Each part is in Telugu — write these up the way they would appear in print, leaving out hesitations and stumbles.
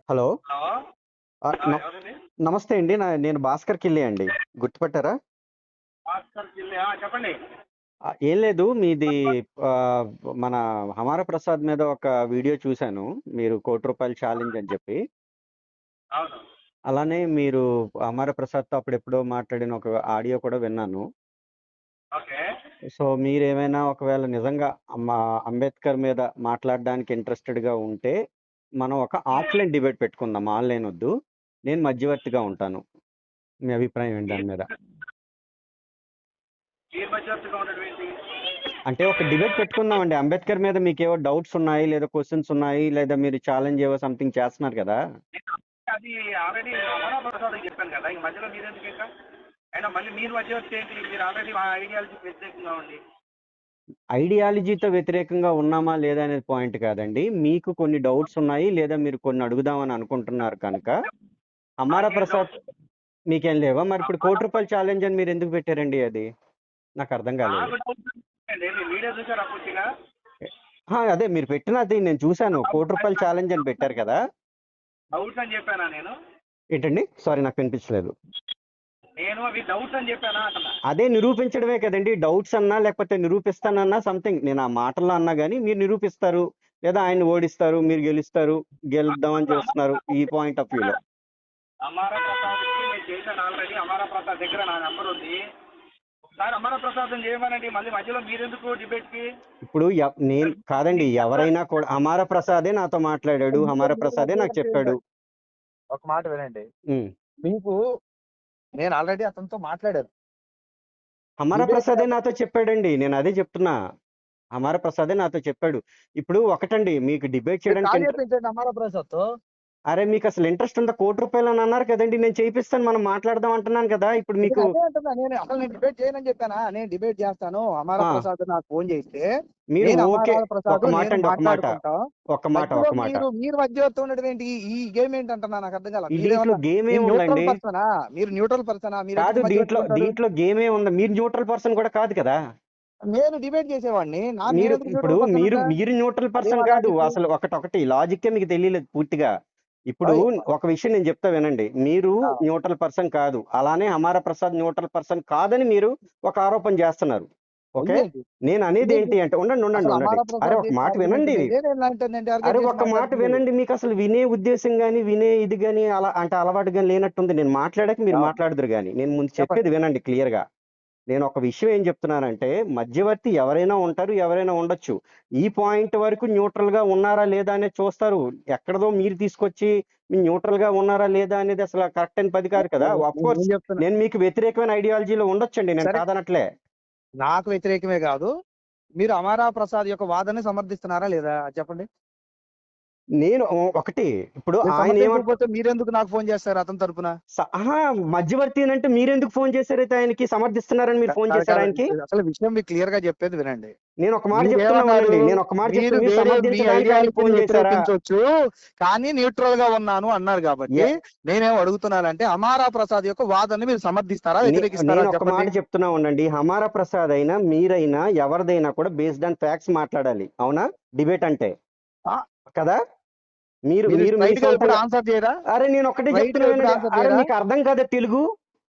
హలో. హలో. ఆ, న- ఎవరండి? నమస్తే అండి. నేను భాస్కర్ కిల్లి అండి. గుర్తుపట్టారా? భాస్కర్ జిల్లా చెప్పండి. ఏం లేదు, మీది ఆ, మన హమార ప్రసాద్ మీద ఒక వీడియో చూశాను. మీరు ₹1,00,00,000 ఛాలెంజ్ అని చెప్పి. అవును. అలానే మీరు హమార ప్రసాద్తో అప్పుడెప్పుడో మాట్లాడిన ఒక ఆడియో కూడా విన్నాను. ఓకే. సో మీరేమైనా ఒకవేళ నిజంగా అంబేద్కర్ మీద మాట్లాడడానికి ఇంట్రెస్టెడ్గా ఉంటే మనం ఒక ఆఫ్లైన్ డిబేట్ పెట్టుకుందాం, ఆన్లైన్ వద్దు. నేను మధ్యవర్తిగా ఉంటాను. మీ అభిప్రాయం ఏంటి దాని మీద? ఏ మధ్యవర్తిగా ఉండడం ఏంటి? అంటే ఒక డిబేట్ పెట్టుకుందామండి. అంబేద్కర్ మీద మీకు ఏవో డౌట్స్ ఉన్నాయి, లేదా క్వశ్చన్స్ ఉన్నాయి, లేదా మీరు ఛాలెంజ్ ఏవో సంథింగ్ చేస్తున్నారు కదా. అది ఆల్రెడీ అమరా ప్రసాద్ చెప్పాను కదా, ఈ మధ్యలో మీరెందుకు ఇంకా అయినా మళ్ళీ మీరు మధ్యవర్తి ఏంటి? మీరు ఆల్రెడీ మా ఐడియాలజీకి వ్యతిరేకంగా ఉండి. ఐడియాలజీతో వ్యతిరేకంగా ఉన్నామా లేదా అనేది పాయింట్ కాదండి. మీకు కొన్ని డౌట్స్ ఉన్నాయి, లేదా మీరు కొన్ని అడుగుదామని అనుకుంటున్నారు కనుక అమారా నాకేం ప్రసాద్. డౌట్ మీకేం లేవా? మరి ఇప్పుడు ₹1,00,00,000 ఛాలెంజ్ అని మీరు ఎందుకు పెట్టారండి? అది నాకు అర్థం కాలేదు. నాకు డౌట్ అండి. మీరు మీడియా చూసారా పూర్తిగా? అదే మీరు పెట్టినది నేను చూశాను. ₹1,00,00,000 ఛాలెంజ్ అని పెట్టారు కదా. డౌట్స్ అని చెప్పానా నేను? ఏంటండి? సారీ, నాకు వినిపించలేదు. నేను అవి డౌట్స్ అని చెప్పానా అంటున్నా. అదే నిరూపించడమే కదండి. డౌట్స్ అన్నా లేకపోతే నిరూపిస్తానన్నా సంథింగ్ నేను ఆ మాటల్లో అన్నా కానీ మీరు నిరూపిస్తారు, లేదా ఆయన్ని ఓడిస్తారు, మీరు గెలుస్తారు, గెలుద్దామని చూస్తున్నారు ఈ పాయింట్ ఆఫ్ వ్యూలో. అమారా ప్రసాద్కి నేను చేశాను ఆల్రెడీ. అమారా ప్రసాద్ దగ్గర నా నెంబర్ ఉంది. ఒకసారి అమారా ప్రసాద్ చేయమనండి. మళ్ళీ మధ్యలో మీరెందుకు డిబేట్కి? ఇప్పుడు నేను కాదండి, ఎవరైనా కూడా హమార ప్రసాదే నాతో మాట్లాడాడు, హమార ప్రసాదే నాకు చెప్పాడు. ఒక మాట వినండి. ఉమ్. మీకు నేను ఆల్రెడీ అతనితో మాట్లాడాను. హమార ప్రసాదే నాతో చెప్పాడండి. నేను అదే చెప్తున్నా. హమార ప్రసాదే నాతో చెప్పాడు. ఇప్పుడు ఒకటండి, మీకు డిబేట్ మీరు కాల్ చేయడానికి చేయించండి అమరా ప్రసాద్ తో. అరే మీకు అసలు ఇంట్రెస్ట్ ఉందా? ₹1,00,00,000 అని అన్నారు కదండి. నేను చేయిస్తాను, మనం మాట్లాడదాం అంటున్నాను కదా. ఇప్పుడు మీకు అదే అంటున్నా. నేను డిబేట్ చేయనని చెప్పానా? నేను డిబేట్ చేస్తాను. అమరా ఆ, ప్రసాద్ నాకు ఫోన్ చేస్తే మీరు నేను ఓకే. అమరా ప్రసాద్ ఒక మాట నేను అండి, ఒక మాట, మాట్లాడుకుంటాం. ఒక మాట, మధ్యలో ఒక మాట. మీరు మధ్యవర్తి ఉండడం ఏంటి? ఈ గేమ్ ఏంటంటున్నా నాకు అర్థం కాల. దీంట్లో మీరేమన్నా గేమ్ మీరు న్యూట్రల్ ఏముందండి? పర్సనా? మీరు న్యూట్రల్ పర్సనా? మీరు కాదు, ఎందుకు దీంట్లో మధ్యవర్తి ఉంటారు? దీంట్లో గేమ్ ఏముంది? మీరు న్యూట్రల్ పర్సన్ కూడా కాదు కదా. నేను డిబేట్ చేసేవాడిని. నేను మీరు ఎందుకు ఇప్పుడు న్యూట్రల్ పర్సన్ మీరు ఉంటా? మీరు న్యూట్రల్ అదేం పర్సన్ కాదు. లాజిక్? అసలు ఒకటొకటి లాజిక్కే మీకు తెలియలేదు పూర్తిగా. ఇప్పుడు ఒక విషయం నేను చెప్తా వినండి. మీరు న్యూట్రల్ పర్సన్ కాదు, అలానే హమారా ప్రసాద్ న్యూట్రల్ పర్సన్ కాదని మీరు ఒక ఆరోపణ చేస్తున్నారు. ఓకే, ఉందేంటి? నేను అనేది ఉందేంటి? ఏంటి అంటే ఉండండి ఉండండి అసలు ఉండండి. అమరా అరే ప్రసాద్ ఒక చేసిన మాట ఆర్గ్యుమెంట్ వినండి. నేనేంటంటే అరే ఆర్గ్యుమెంట్ చేసి ఒక్క మాట మాట్లాడుతుంది. వినండి. మీకు అసలు వినే ఉద్దేశం గానీ, వినే ఇది గానీ అలా అంటే అలవాటు గానీ లేనట్టుంది. నేను మాట్లాడాక మీరు మాట్లాడుదురు గానీ, నేను ముందు చెప్పండి. చెప్పేది వినండి క్లియర్ గా. నేను ఒక విషయం ఏం చెప్తున్నానంటే, మధ్యవర్తి ఎవరైనా ఉంటారు, ఎవరైనా ఉండొచ్చు. ఈ పాయింట్ వరకు న్యూట్రల్ గా ఉన్నారా లేదా అనేది చూస్తారు. ఎక్కడదో మీరు తీసుకొచ్చి మీ న్యూట్రల్ గా ఉన్నారా లేదా అనేది అసలు కరెక్ట్ అని పది కాదు కదా. ఆఫ్ కోర్స్ నేను చెప్తున్నా. నేను మీకు వ్యతిరేకమైన ఐడియాలజీలో ఉండొచ్చండి, నేను సరే, కాదనట్లే. నాకు వ్యతిరేకమే కాదు. మీరు అమరా ప్రసాద్ యొక్క వాదనని సమర్థిస్తున్నారా లేదా చెప్పండి. నేను ఒకటి, ఇప్పుడు మీరు ఆయన సమర్థించకపోతే మీరెందుకు నాకు ఫోన్ చేస్తారు అతని తరపున? మధ్యవర్తి అని అంటే మీరెందుకు ఫోన్ చేశారైతే ఆయనకి? సమర్థిస్తున్నారని మీరు ఫోన్ కాదు చేశారు కాదు. ఆయనకి? అసలు విషయం మీకు క్లియర్ గా చెప్పేది వినండి. నేను ఒక మాట మీరేమన్నారు? చెప్తున్నానండి, నేను ఒక మాట మీరు చెప్తున్నా. మీరు వేరే మీ సమర్థించడానికి ఆయనకి ఐడియాలజీని ఫోన్ చేశారా? వ్యతిరేకించవచ్చు, కానీ న్యూట్రల్ గా ఉన్నాను అన్నారు కాబట్టి నేనేం అడుగుతున్నానంటే అమరా ప్రసాద్ యొక్క వాదనని మీరు సమర్థిస్తారా వ్యతిరేకిస్తారా నేను ఒక మాట చెప్పండి. చెప్తున్నా ఉండండి. హమారా ప్రసాద్ అయినా మీరైనా ఎవరిదైనా కూడా బేస్డ్ ఆన్ ఫ్యాక్ట్స్ మాట్లాడాలి, అవునా? డిబేట్ అంటే ఆ, కదా. మీరు మీరు మీరు మీ స్ట్రైట్ గా ఇప్పుడు సొంతంగా ఆన్సర్ చేయరా? అరే నేను ఒక్కటే స్ట్రైట్ గా చెప్తున్నా ఇప్పుడు వినండి. ఆన్సర్ అరే చేయరా? మీకు అర్థం కాదా తెలుగు?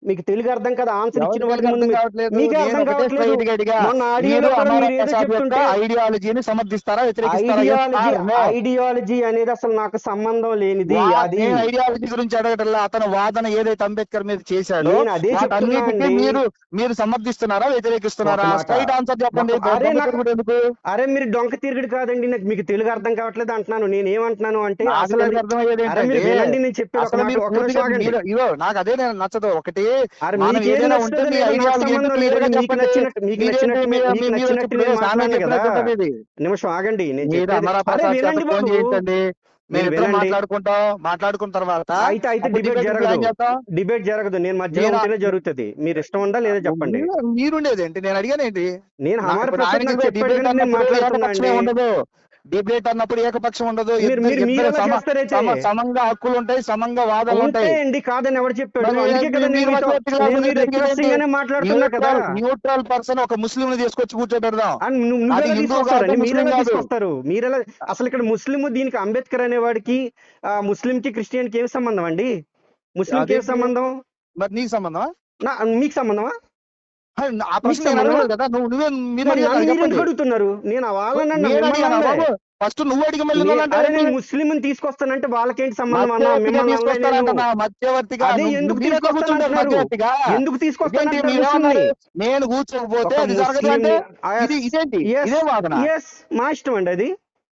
మీకు తెలుగు అర్థం కదా? ఆన్సర్ ఇచ్చిన ఎవరికి వాడికి ముందు అర్థం కావట్లేదు? మీకే నేను అర్థం ఒకటే కావట్లేదు. స్ట్రైట్ గా అడిగా. మొన్న ఆడియోలో మీరు కూడా అమరా మీరు ఏదో ప్రసాద్ యొక్క చెప్తుంటే ఐడియాలజీని సమర్థిస్తారా వ్యతిరేకిస్తారా? Yes ideology or no? Ideology అనేది అసలు నాకు సంబంధం లేనిది. అది నేను ఐడియాలజీ గురించి అడగటల్లా అతను వాదన ఏదైతే అంబేద్కర్ మీద చేశాడో నేను అదే చెప్తున్నా వాటన్నిటికీ అండి. మీరు సమర్థిస్తున్నారా వ్యతిరేకిస్తున్నారా? ఒక మాట, స్ట్రైట్ ఆన్సర్ చెప్పండి. అరే దొంగ నాకు తిరుగుడు ఎందుకు? అరే మీరు డొంక తిరుగుడు కాదండి, నాకు మీకు తెలుగు అర్థం కావట్లేదు అంటున్నాను. నేను ఏమంటున్నాను అంటే నాకు అసలు అది తెలుగు అర్థమయ్యేది అరే ఏంటంటే మీరు వినండి, నేను చెప్పేది ఒక అసలు మాట, మీరు ఒక నిమిషం పూర్తిగా ఆగండి. ఇదో నాకు అదే నేను నచ్చదు. ఒకటి అరే మనం మీకు ఏది ఏదైనా ఉంటే నచ్చుతుందో మీ లేదో నాకు ఐడియాలజీ ఏంటో సంబంధం క్లియర్ గా లేదండి. మీకు చెప్పండి. నచ్చినట్టు మీకు మీరేంటి నచ్చినట్టు మీరు నచ్చినట్టు ఇప్పుడు నేను సామెత మాట్లాడను కదా. చెప్పినట్టు ఉంటుంది. నిమిషం ఆగండి, నేను మీరు చెప్పేది. అమరా అరే ప్రసాద్ చేత వినండి ఫోన్ బాబు, చేయించండి. మీరు మేమిద్దరం వినండి. మాట్లాడుకున్న తర్వాత అయితే అప్పుడు డిబేట్ డిబేట్ జరగదు, ప్లాన్ చేద్దాం. డిబేట్ జరగదు. నేను మధ్యలో నేను ఉంటేనే జరుగుతుంది. మీరు ఇష్టం ఉందా లేదా చెప్పండి. మీరుండేది ఏంటి? నేను అడిగాను ఏంటి? నేను హమార ఇప్పుడు ప్రసాద్ ఆయనకి నాకు చెప్పాడు డిబేట్ కనుక నేను అన్నప్పుడు మాట్లాడుతున్నా ఏకపక్షమే అండి. ఉండదు. డిబేట్ అన్నప్పుడు ఏకపక్షం ఉండదు. మీరెలా చేస్తారైతే? సమంగా హక్కులు ఉంటాయి, సమంగా వాదనలు ఉంటాయి. ఉంటాయండి, కాదని ఎవరు చెప్పాడు? మరి అందుకే కదా నేను మీరు రిక్వెస్టింగ్ గానే మాట్లాడుతున్నా కదా. న్యూట్రల్ పర్సన్ ఒక ముస్లిం ని తీసుకొచ్చి కూర్చోబెడదాం. నువ్వెలా హిందూ తీసుకొస్తారని కాదు, ముస్లిం మీరెలా కాదు. తీసుకొస్తారు? మీరెలా అసలు ఇక్కడ ముస్లిం, దీనికి అంబేద్కర్ అనేవాడికి ముస్లిం కి క్రిస్టియన్ కి ఏం సంబంధం అండి? ముస్లిం కి ఏం అదేంటి? సంబంధం? మరి నీకు సంబంధమా? మీకు సంబంధమా? ఆ ప్రశ్న నేను అడగలేదు కదా. మీరు మరి నన్ను మీరు చెప్పండి. ఎందుకు అడుగుతున్నారు? నేను వాళ్ళని నేను అడిగానా బాబు? ఫస్ట్ నువ్వు అడిగి మళ్ళీ అరే నేను ముస్లింని తీసుకొస్తానంటే వాళ్ళకేంటి సంబంధం అన్నా? మిమ్మల్ని మధ్యవర్తిగా అదే ఎందుకు తీసుకొస్తానంటున్నారు? ఎందుకు తీసుకొస్తానంటారు ముస్లింని? నేను కూర్చోకపోతే ఒక అది జరగదు అంటే ముస్లింని ఇదేంటి? ఇదే వాదన. మా ఇష్టం అండి అది.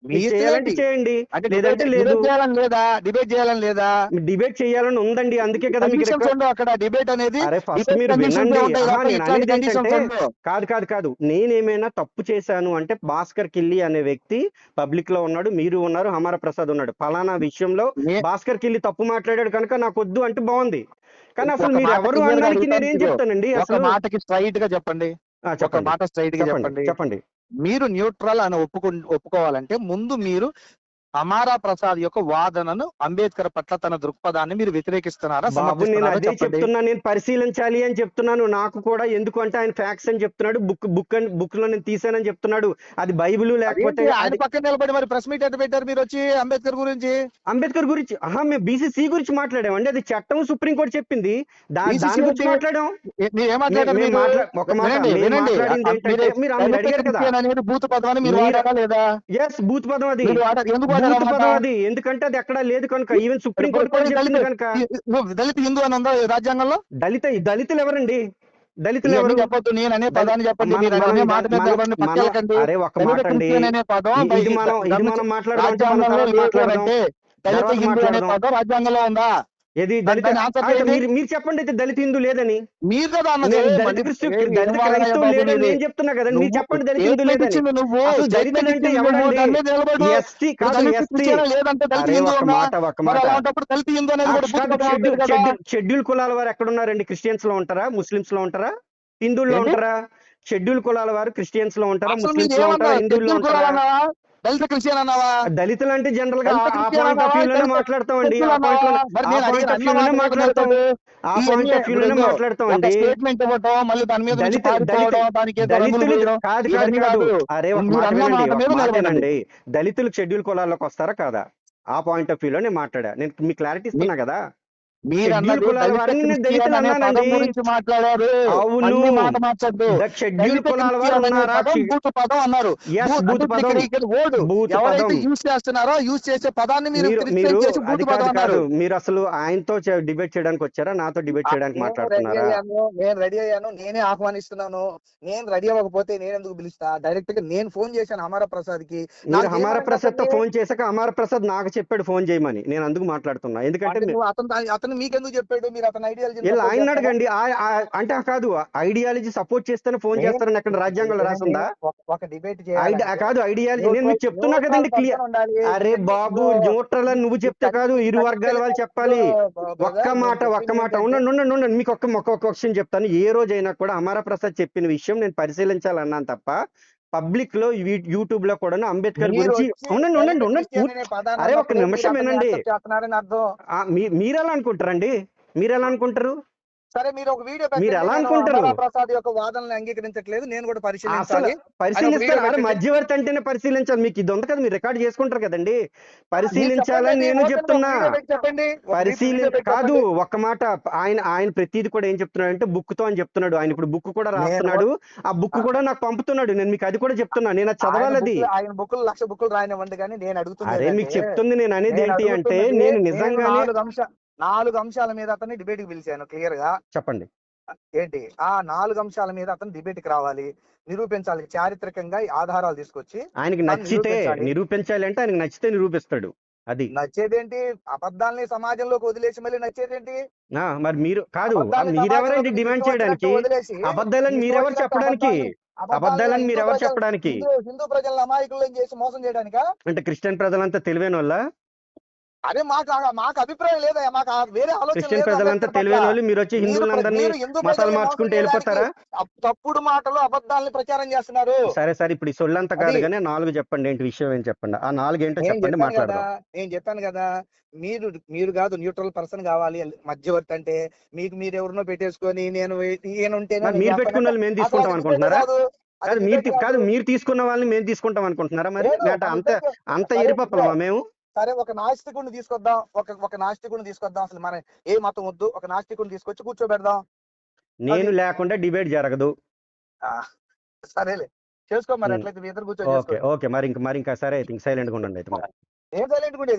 మీ చేయాలంటే చేయండి, లేదంటే లేదు. డిబేట్ చేయాలని లేదా? డిబేట్ చేయాలని ఉందండి, అందుకే కదా మీకు అక్కడ డిబేట్ అనేది. అరే ఫస్ట్ మీరు వినండి. కాదు నేనేమైనా తప్పు చేశాను అంటే భాస్కర్ కిల్లి అనే వ్యక్తి పబ్లిక్ లో ఉన్నాడు, మీరు ఉన్నారు, హమారా ప్రసాద్ ఉన్నాడు. ఫలానా విషయంలో భాస్కర్ కిల్లి తప్పు మాట్లాడాడు కనుక నాకు వద్దు అంటే బాగుంది. కానీ అసలు మీరు ఎవరు అనడానికి నేనేం చెప్తానండి? అసలు మాటకి స్ట్రైట్ గా చెప్పండి. ఒక మాట స్ట్రైట్ గా చెప్పండి. మీరు న్యూట్రల్ అని ఒప్పుకోవాలంటే ముందు మీరు అమారా ప్రసాద్ యొక్క వాదనను, అంబేద్కర్ పట్ల తన దృక్పథాన్ని మీరు వ్యతిరేకిస్తున్నారా? బాబు నేను అదే చెప్తున్నా, నేను పరిశీలించాలి అని చెప్తున్నాను. నాకు కూడా ఎందుకు అంటే ఆయన ఫ్యాక్ట్స్ అని చెప్తున్నాడు, బుక్ లో నేను తీసానని చెప్తున్నాడు. అది బైబిల్ లేకపోతే ఆయన పక్కన నిలబడి మరి ప్రెస్ మీట్ ఎట్లా పెట్టారు మీరు వచ్చి అంబేద్కర్ గురించి? మేము బీసీసీ గురించి మాట్లాడామండి. అది చట్టం సుప్రీంకోర్టు చెప్పింది, దాని గురించి మాట్లాడాం. బూత్ పదం అని మీరు వాడారా లేదా? బూత్ పదం అది, బూత్ పదం అది. ఎందుకంటే అది ఎక్కడా లేదు కనుక, ఈవెన్ సుప్రీంకోర్టు కూడా చెప్పింది కనుక. దళిత హిందూ అని ఉందా రాజ్యాంగంలో? దళితులు ఎవరండి? దళితులు ఎవరు? చెప్పొద్దు, నేను అనే పదాన్ని చెప్పండి. అరే ఒక్క మాట అండి, ఇది మనం మాట్లాడదాం. దళిత హిందూ అనే పదం రాజ్యాంగంలో ఉందా? ఏది దళిత? మీరు చెప్పండి అయితే దళిత హిందూ లేదని. మీరు కదా దళిత క్రైస్తవులు లేదని నేను చెప్తున్నా కదండి. మీరు చెప్పండి దళిత హిందూ లేదని. దళితులు అంటే ఎవరండి? ఎస్టీ కాదు, ఎస్టీ. షెడ్యూల్ కులాల వారు ఎక్కడున్నారండి? క్రిస్టియన్స్ లో ఉంటారా, ముస్లిమ్స్ లో ఉంటారా, హిందువుల్లో ఉంటారా? షెడ్యూల్ కులాల వారు క్రిస్టియన్స్ లో ఉంటారా, ముస్లిమ్స్ లో ఉంటారా, హిందువుల్లో ఉంటారా? దళిత క్రిస్టియన్ అన్నావా? దళితులు అంటే జనరల్ గా ఆ పాయింట్ ఆఫ్ వ్యూ లోనే మాట్లాడతామండి. ఆ పాయింట్ ఆఫ్ వ్యూ లోనే మాట్లాడతామండి. స్టేట్మెంట్ ఇవ్వటం, మళ్ళీ దాని మీద దళితులు కాదు. అరే ఒక మాటనండి, దళితులు షెడ్యూల్ కులాల్లోకి వస్తారా కాదా? ఆ పాయింట్ ఆఫ్ వ్యూ లో నేను మాట్లాడా. నేను మీకు క్లారిటీ ఇస్తున్నా కదా. షెడ్యూల్ కులాల వారిని మాట్లాడారు. అవును, షెడ్యూల్ కులాల వారు ఉన్నారా? యూజ్ చేస్తున్నారో యూజ్ చేసే పదాన్ని మీరు అసలు ఆయనతో డిబేట్ చేయడానికి వచ్చారా, నాతో డిబేట్ చేయడానికి మాట్లాడుతున్నారా? నేను రెడీ అయ్యాను, నేనే ఆహ్వానిస్తున్నాను. నేను రెడీ అవ్వకపోతే నేను ఎందుకు పిలుస్తా? డైరెక్ట్ గా నేను ఫోన్ చేశాను హమారా ప్రసాద్ కి. మీరు హమారా ప్రసాద్ తో ఫోన్ చేశాక హమారా ప్రసాద్ నాకు చెప్పాడు ఫోన్ చేయమని. నేను అందుకు మాట్లాడుతున్నా. ఎందుకంటే అతను మీకెందుకు చెప్పాడు? మీరు అతను ఐడియాలజీ ఆయన అడగండి. అంటే కాదు, ఐడియాలజీ సపోర్ట్ చేస్తేనే ఫోన్ చేస్తారని అక్కడ రాజ్యాంగంలో రాసిందా? ఒక డిబేట్ కాదు, ఐడియాలజీ నేను మీకు చెప్తున్నా కదండి క్లియర్. అరే బాబు, న్యూట్రల్ అని నువ్వు చెప్తే కాదు, ఇరు వర్గాల వాళ్ళు చెప్పాలి. ఒక్క మాట ఉండండి. మీకు ఒక్క క్వశ్చన్ చెప్తాను. ఏ రోజైనా కూడా అమరా ప్రసాద్ చెప్పిన విషయం నేను పరిశీలించాలన్నాను తప్ప పబ్లిక్ లో యూట్యూబ్ లో కూడా అంబేద్కర్ గురించి ఉండండి. అరే ఒక నిమిషం వినండి. మీరెలా అనుకుంటారండి? మీరెలా అనుకుంటారు? సరే, మీరు ఒక వీడియో మీరు ఎలా అనుకుంటారు? ప్రసాద్ యొక్క వాదనలు అంగీకరించట్లేదు, నేను కూడా పరిశీలించాలి. పరిశీలిస్తారు. మధ్యవర్తి అంటేనే పరిశీలించాలి. మీకు ఇది ఉంది కదా, మీరు రికార్డ్ చేసుకుంటారు కదండి. పరిశీలించాలని నేను చెప్తున్నా. కాదు, ఒక్క మాట. ఆయన ప్రతిది కూడా ఏం చెప్తున్నాడు అంటే బుక్ తో అని చెప్తున్నాడు. ఆయన ఇప్పుడు బుక్ కూడా రాస్తున్నాడు. ఆ బుక్ కూడా నాకు పంపుతున్నాడు. నేను మీకు అది కూడా చెప్తున్నా. నేను చదవాలది. ఆయన బుక్కులు 1,00,000 బుక్కులు రాయనివ్వండి, కానీ నేను అడుగుతున్నా. అరే మీకు చెప్తుంది నేను అనేది ఏంటి అంటే, నేను నిజంగానే 4 అంశాల మీద అతన్ని డిబేట్ కి పిలిచాను. క్లియర్ గా చెప్పండి ఏంటి ఆ 4 అంశాల మీద అతను డిబేట్ కి రావాలి, నిరూపించాలి. చారిత్రకంగా ఆధారాలు తీసుకొచ్చి ఆయనకి నచ్చితే నిరూపించాలి అంటే ఆయనకి నచ్చితే నిరూపిస్తాడు. అది నచ్చేదేంటి? అబద్ధాలని సమాజంలోకి వదిలేసి మళ్ళీ నచ్చేదేంటి? మరి మీరు కాదు, మీరెవరండి డిమాండ్ చేయడానికి? అబద్ధాలని మీరెవరు చెప్పడానికి? అబద్ధాలని మీరెవరు చెప్పడానికి? హిందూ ప్రజలను అమాయకులను చేసి మోసం చేయడానికా? అంటే క్రిస్టియన్ ప్రజలంతా తెలివైన వాళ్ళ? అరే మాకు అభిప్రాయం లేదా, మాకు వేరే ఆలోచన క్రిస్టియన్ లేదు ప్రజలంతా అంబేద్కర్ పట్ల. తెలివైన వాళ్ళు, మీరు వచ్చి మీరు హిందువులందరినీ హిందూ మతాలు ప్రజల్ని మోసం మార్చుకుంటూ చేయడానికి వెళ్ళిపోతారా? తప్పుడు మాటలు అబద్ధాలని ప్రచారం చేస్తున్నారు. సరే సరే, ఇప్పుడు ఈ సొల్లంతా అది కాదు కానీ 4 చెప్పండి, ఏంటి విషయం ఏం చెప్పండి, ఆ 4 ఏంటో చెప్పండి, మాట్లాడదాం. నేను చెప్పాను కదా, మీరు కాదు న్యూట్రల్ పర్సన్ కావాలి మధ్యవర్తి అంటే. మీకు మీరు ఎవరినో పెట్టేసుకొని నేను మరి మీరు పెట్టుకున్న వాళ్ళు మేము తీసుకుంటాం అనుకుంటున్నారా? కాదు, మీరు తీసుకున్న వాళ్ళని మేము తీసుకుంటాం అనుకుంటున్నారా? మరి అంత ఎరిపప్పలమా మేము? సరే, ఒక నాస్తికుడిని తీసుకొద్దాం, ఒక నాస్తికుడిని తీసుకొద్దాం. అసలు మన ఏ మతం వద్దు, ఒక నాస్తికుడిని తీసుకొచ్చి కూర్చోబెడదాం. నేను లేకుండా డిబేట్ జరగదు. సరేలే, చేసుకో మరి. అట్లయితే మీ ఇద్దరు కూర్చొని ఓకే, మరి ఇంకా సరే అయితే సైలెంట్ గా ఉండండి అయితే. ఏం సైలెంట్